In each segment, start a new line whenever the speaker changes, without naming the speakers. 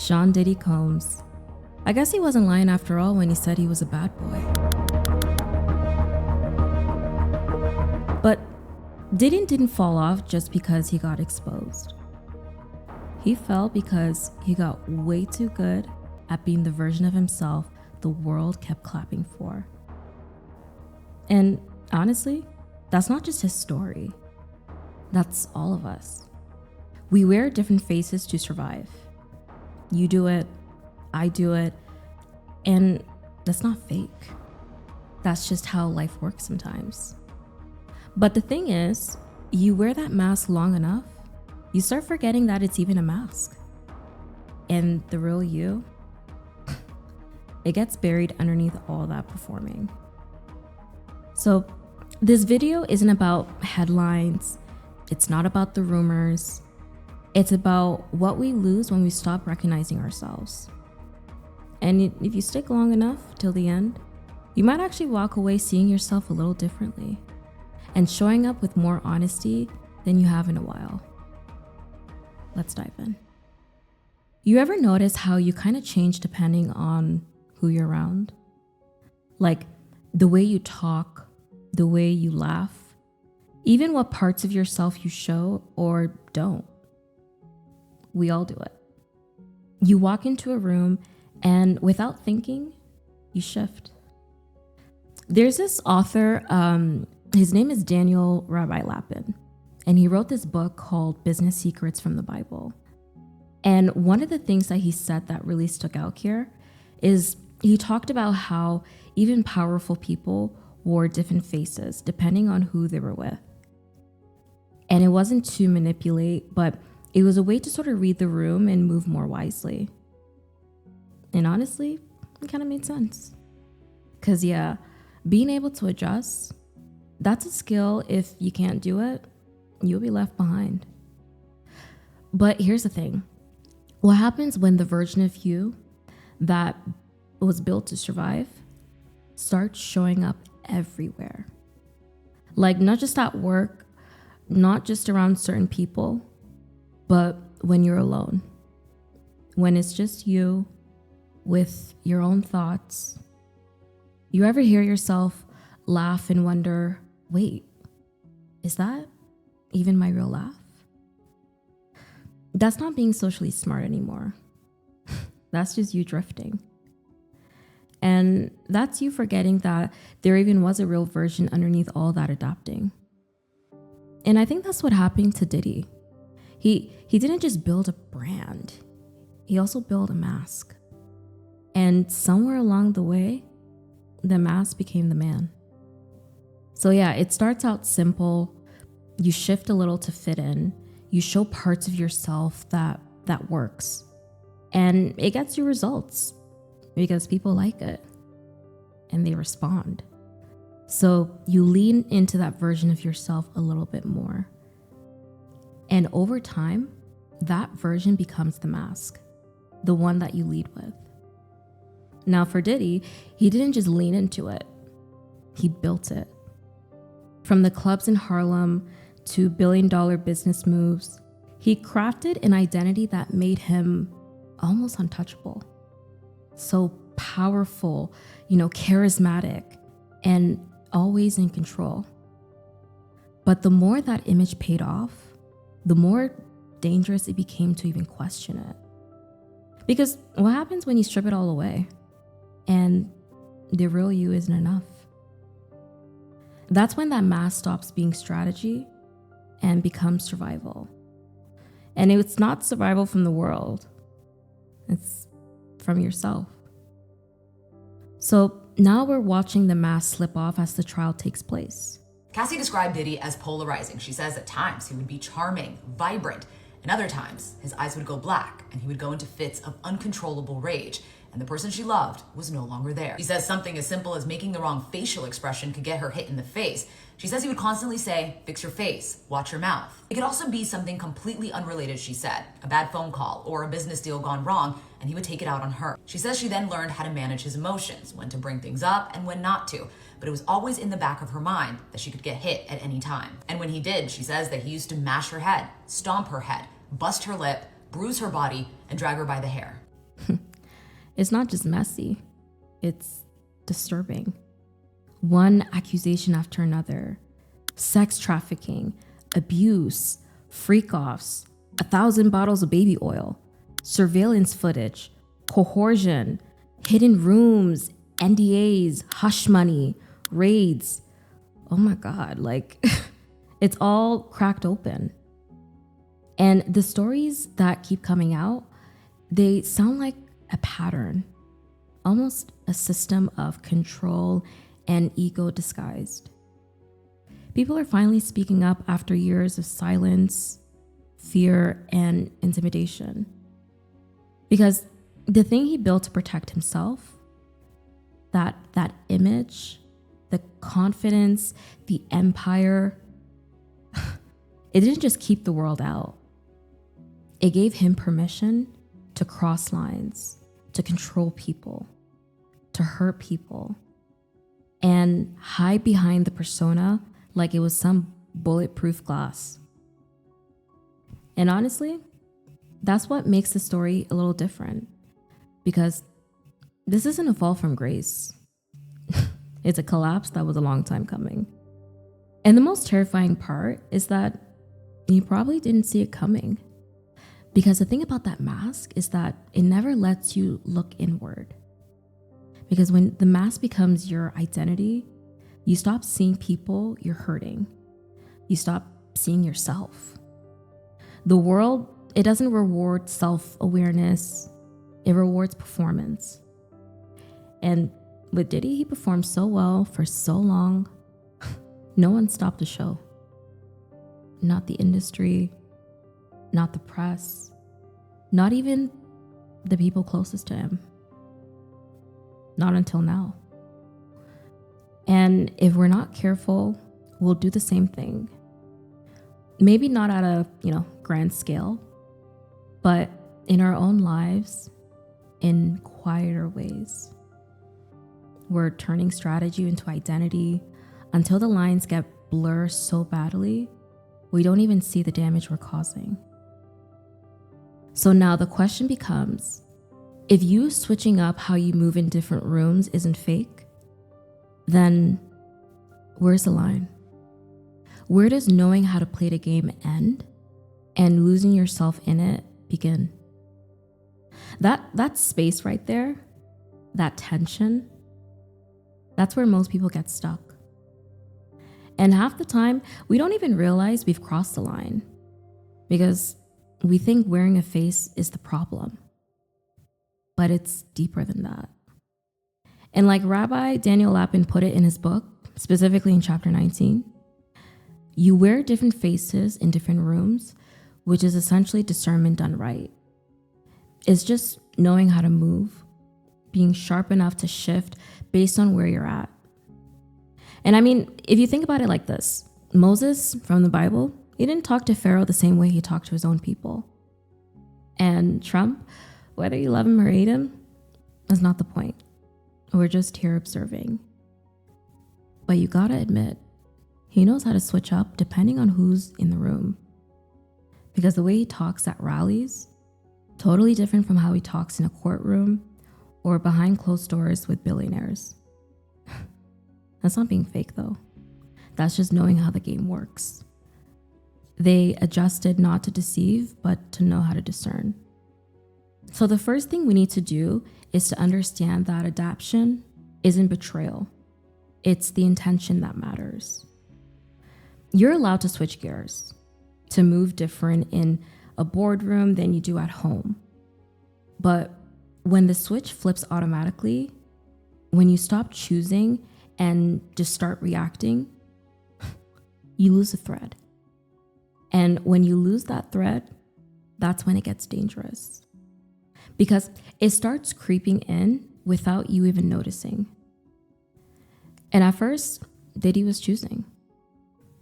Sean Diddy Combs. I guess he wasn't lying after all when he said he was a bad boy. But Diddy didn't fall off just because he got exposed. He fell because he got way too good at being the version of himself the world kept clapping for. And honestly, that's not just his story. That's all of us. We wear different faces to survive. You do it, I do it, and that's not fake. That's just how life works sometimes. But the thing is, you wear that mask long enough, you start forgetting that it's even a mask. And the real you, it gets buried underneath all that performing. So this video isn't about headlines. It's not about the rumors. It's about what we lose when we stop recognizing ourselves. And if you stick long enough till the end, you might actually walk away seeing yourself a little differently and showing up with more honesty than you have in a while. Let's dive in. You ever notice how you kind of change depending on who you're around? Like the way you talk, the way you laugh, even what parts of yourself you show or don't. We all do it. You walk into a room and without thinking, you shift. There's this author, his name is Rabbi Lapin, and he wrote this book called Business Secrets from the Bible. And one of the things that he said that really stuck out here is he talked about how even powerful people wore different faces depending on who they were with. And it wasn't to manipulate, but it was a way to sort of read the room and move more wisely. And honestly, it kind of made sense. Because yeah, being able to adjust, that's a skill. If you can't do it, you'll be left behind. But here's the thing. What happens when the version of you that was built to survive starts showing up everywhere? Like not just at work, not just around certain people, but when you're alone, when it's just you with your own thoughts. You ever hear yourself laugh and wonder, wait, is that even my real laugh? That's not being socially smart anymore. That's just you drifting. And that's you forgetting that there even was a real version underneath all that adapting. And I think that's what happened to Diddy. He didn't just build a brand. He also built a mask. And somewhere along the way, the mask became the man. So yeah, it starts out simple. You shift a little to fit in. You show parts of yourself that works. And it gets you results because people like it and they respond. So you lean into that version of yourself a little bit more. And over time, that version becomes the mask, the one that you lead with. Now for Diddy, he didn't just lean into it. He built it. From the clubs in Harlem to billion-dollar business moves, he crafted an identity that made him almost untouchable. So powerful, charismatic, and always in control. But the more that image paid off, the more dangerous it became to even question it. Because what happens when you strip it all away and the real you isn't enough? That's when that mask stops being strategy and becomes survival. And it's not survival from the world. It's from yourself. So now we're watching the mask slip off as the trial takes place.
Cassie described Diddy as polarizing. She says at times he would be charming, vibrant, and other times his eyes would go black and he would go into fits of uncontrollable rage. And the person she loved was no longer there. She says something as simple as making the wrong facial expression could get her hit in the face. She says he would constantly say, fix your face, watch your mouth. It could also be something completely unrelated, she said, a bad phone call or a business deal gone wrong, and he would take it out on her. She says she then learned how to manage his emotions, when to bring things up and when not to, but it was always in the back of her mind that she could get hit at any time. And when he did, she says that he used to mash her head, stomp her head, bust her lip, bruise her body, and drag her by the hair.
It's not just messy, it's disturbing. One accusation after another: sex trafficking, abuse, freak-offs, 1,000 bottles of baby oil, surveillance footage, coercion, hidden rooms, NDAs, hush money, raids. Oh my God, like it's all cracked open. And the stories that keep coming out, they sound like a pattern, almost a system of control and ego disguised. People are finally speaking up after years of silence, fear, and intimidation. Because the thing he built to protect himself, that image, the confidence, the empire, it didn't just keep the world out. It gave him permission to cross lines, to control people, to hurt people, and hide behind the persona like it was some bulletproof glass. And honestly, that's what makes the story a little different, because this isn't a fall from grace. It's a collapse that was a long time coming. And the most terrifying part is that you probably didn't see it coming. Because the thing about that mask is that it never lets you look inward. Because when the mask becomes your identity, you stop seeing people you're hurting. You stop seeing yourself. The world, it doesn't reward self-awareness. It rewards performance. And with Diddy, he performed so well for so long, no one stopped the show. Not the industry, not the press, not even the people closest to him. Not until now. And if we're not careful, we'll do the same thing. Maybe not at a, grand scale, but in our own lives, in quieter ways. We're turning strategy into identity until the lines get blurred so badly, we don't even see the damage we're causing. So now the question becomes, if you switching up how you move in different rooms isn't fake, then where's the line? Where does knowing how to play the game end and losing yourself in it begin? That space right there, that tension, that's where most people get stuck. And half the time, we don't even realize we've crossed the line because we think wearing a face is the problem. But it's deeper than that. And like Rabbi Daniel Lapin put it in his book, specifically in chapter 19, you wear different faces in different rooms, which is essentially discernment done right. It's just knowing how to move, being sharp enough to shift based on where you're at. And I mean, if you think about it like this, Moses from the Bible, he didn't talk to Pharaoh the same way he talked to his own people. And Trump, whether you love him or hate him, that's not the point. We're just here observing. But you gotta admit, he knows how to switch up depending on who's in the room. Because the way he talks at rallies, totally different from how he talks in a courtroom or behind closed doors with billionaires. That's not being fake though. That's just knowing how the game works. They adjusted not to deceive, but to know how to discern. So the first thing we need to do is to understand that adaptation isn't betrayal. It's the intention that matters. You're allowed to switch gears, to move different in a boardroom than you do at home. But when the switch flips automatically, when you stop choosing and just start reacting, you lose a thread. And when you lose that thread, that's when it gets dangerous. Because it starts creeping in without you even noticing. And at first, Diddy was choosing.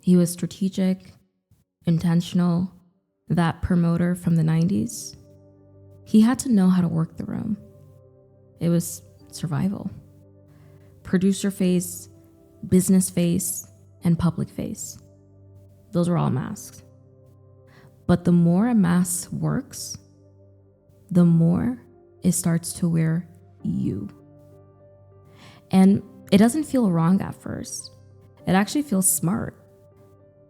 He was strategic, intentional, that promoter from the 90s. He had to know how to work the room. It was survival. Producer face, business face, and public face. Those are all masks. But the more a mask works, the more it starts to wear you. And it doesn't feel wrong at first. It actually feels smart.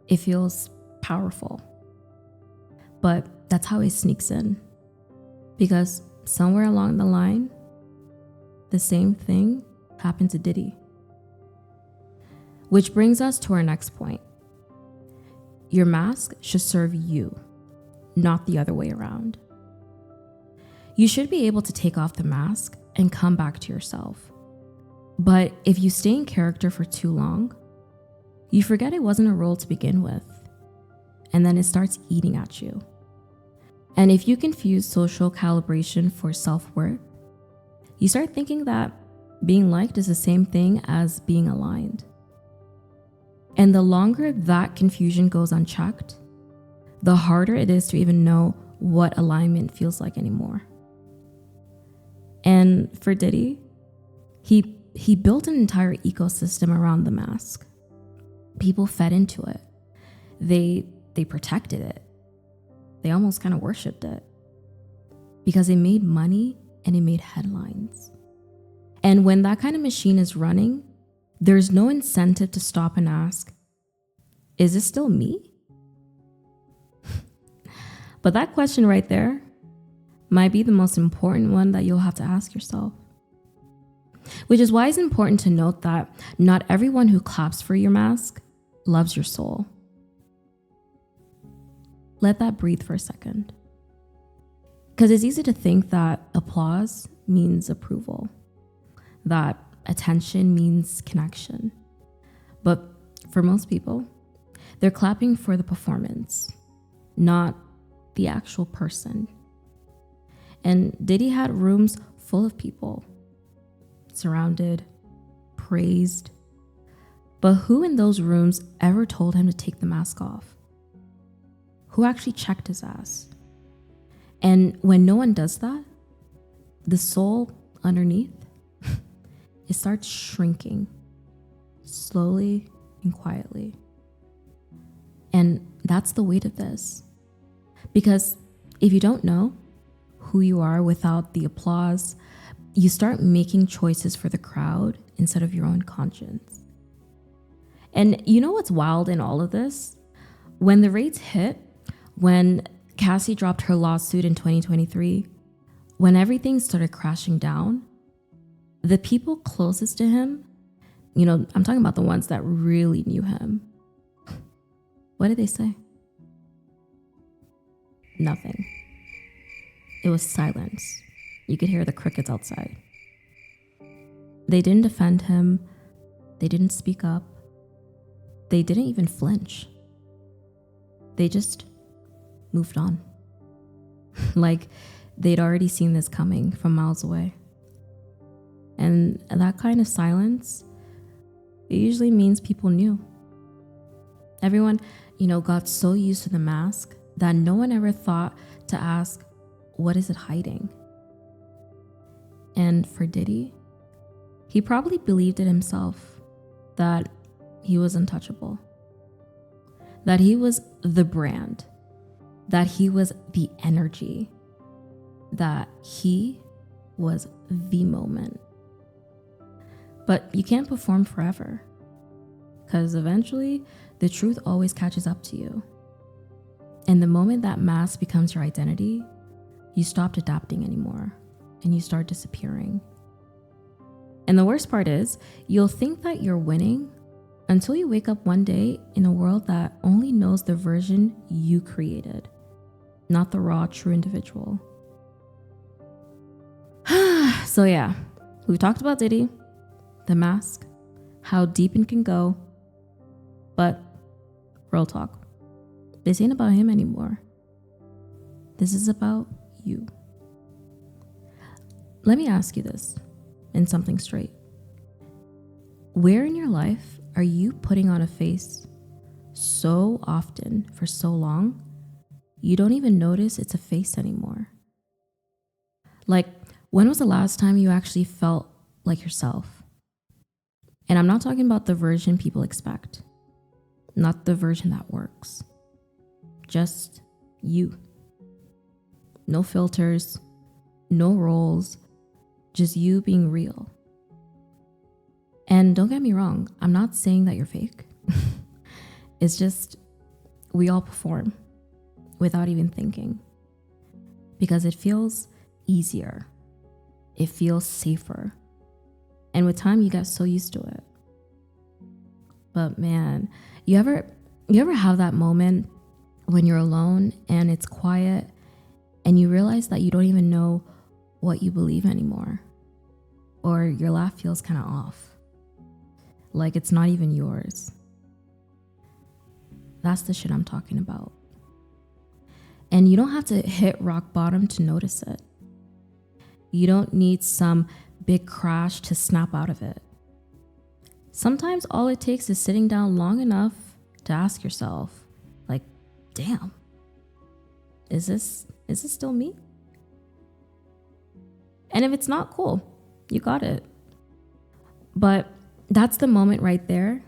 It feels powerful. But that's how it sneaks in. Because somewhere along the line, the same thing happened to Diddy. Which brings us to our next point. Your mask should serve you, not the other way around. You should be able to take off the mask and come back to yourself. But if you stay in character for too long, you forget it wasn't a role to begin with, and then it starts eating at you. And if you confuse social calibration for self-worth, you start thinking that being liked is the same thing as being aligned. And the longer that confusion goes unchecked, the harder it is to even know what alignment feels like anymore. And for Diddy, he built an entire ecosystem around the mask. People fed into it. They protected it. They almost kind of worshipped it because it made money and it made headlines. And when that kind of machine is running, there's no incentive to stop and ask, is this still me? But that question right there might be the most important one that you'll have to ask yourself. Which is why it's important to note that not everyone who claps for your mask loves your soul. Let that breathe for a second. Because it's easy to think that applause means approval, that attention means connection. But for most people, they're clapping for the performance, not the actual person. And Diddy had rooms full of people, surrounded, praised. But who in those rooms ever told him to take the mask off? Who actually checked his ass? And when no one does that, the soul underneath, it starts shrinking slowly and quietly. And that's the weight of this. Because if you don't know who you are without the applause, you start making choices for the crowd instead of your own conscience. And you know what's wild in all of this? When the raids hit, when Cassie dropped her lawsuit in 2023, when everything started crashing down, the people closest to him, I'm talking about the ones that really knew him. What did they say? Nothing. It was silence. You could hear the crickets outside. They didn't defend him. They didn't speak up. They didn't even flinch. They just moved on. Like they'd already seen this coming from miles away. And that kind of silence, it usually means people knew. Everyone, got so used to the mask that no one ever thought to ask, what is it hiding? And for Diddy, he probably believed it himself that he was untouchable, that he was the brand, that he was the energy, that he was the moment. But you can't perform forever, because eventually the truth always catches up to you. And the moment that mask becomes your identity, you stop adapting anymore and you start disappearing. And the worst part is, you'll think that you're winning until you wake up one day in a world that only knows the version you created, not the raw, true individual. So yeah, we've talked about Diddy, the mask, how deep it can go, but real talk, this ain't about him anymore. This is about you. Let me ask you this in something straight. Where in your life are you putting on a face so often for so long, you don't even notice it's a face anymore? Like, when was the last time you actually felt like yourself? And I'm not talking about the version people expect, not the version that works. Just you. No filters, no roles, just you being real. And don't get me wrong, I'm not saying that you're fake. It's just we all perform without even thinking, because it feels easier. It feels safer. And with time, you get so used to it. But man, you ever have that moment when you're alone and it's quiet and you realize that you don't even know what you believe anymore, or your laugh feels kind of off, like it's not even yours? That's the shit I'm talking about. And you don't have to hit rock bottom to notice it. You don't need some big crash to snap out of it. Sometimes all it takes is sitting down long enough to ask yourself, like, damn, is this still me? And if it's not, cool, you got it. But that's the moment right there.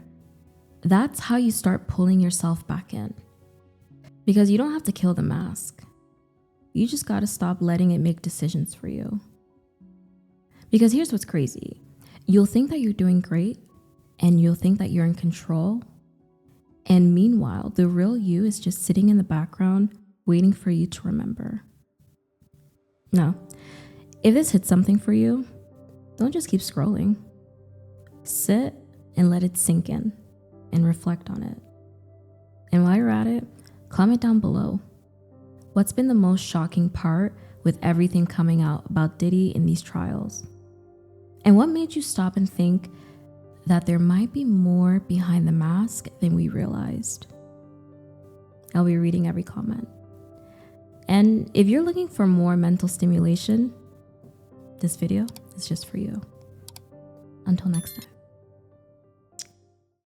That's how you start pulling yourself back in. Because you don't have to kill the mask. You just got to stop letting it make decisions for you. Because here's what's crazy. You'll think that you're doing great, and you'll think that you're in control. And meanwhile, the real you is just sitting in the background, waiting for you to remember. Now, if this hits something for you, don't just keep scrolling. Sit and let it sink in and reflect on it. And while you're at it, comment down below. What's been the most shocking part with everything coming out about Diddy in these trials? And what made you stop and think that there might be more behind the mask than we realized? I'll be reading every comment. And if you're looking for more mental stimulation, this video is just for you. Until next time.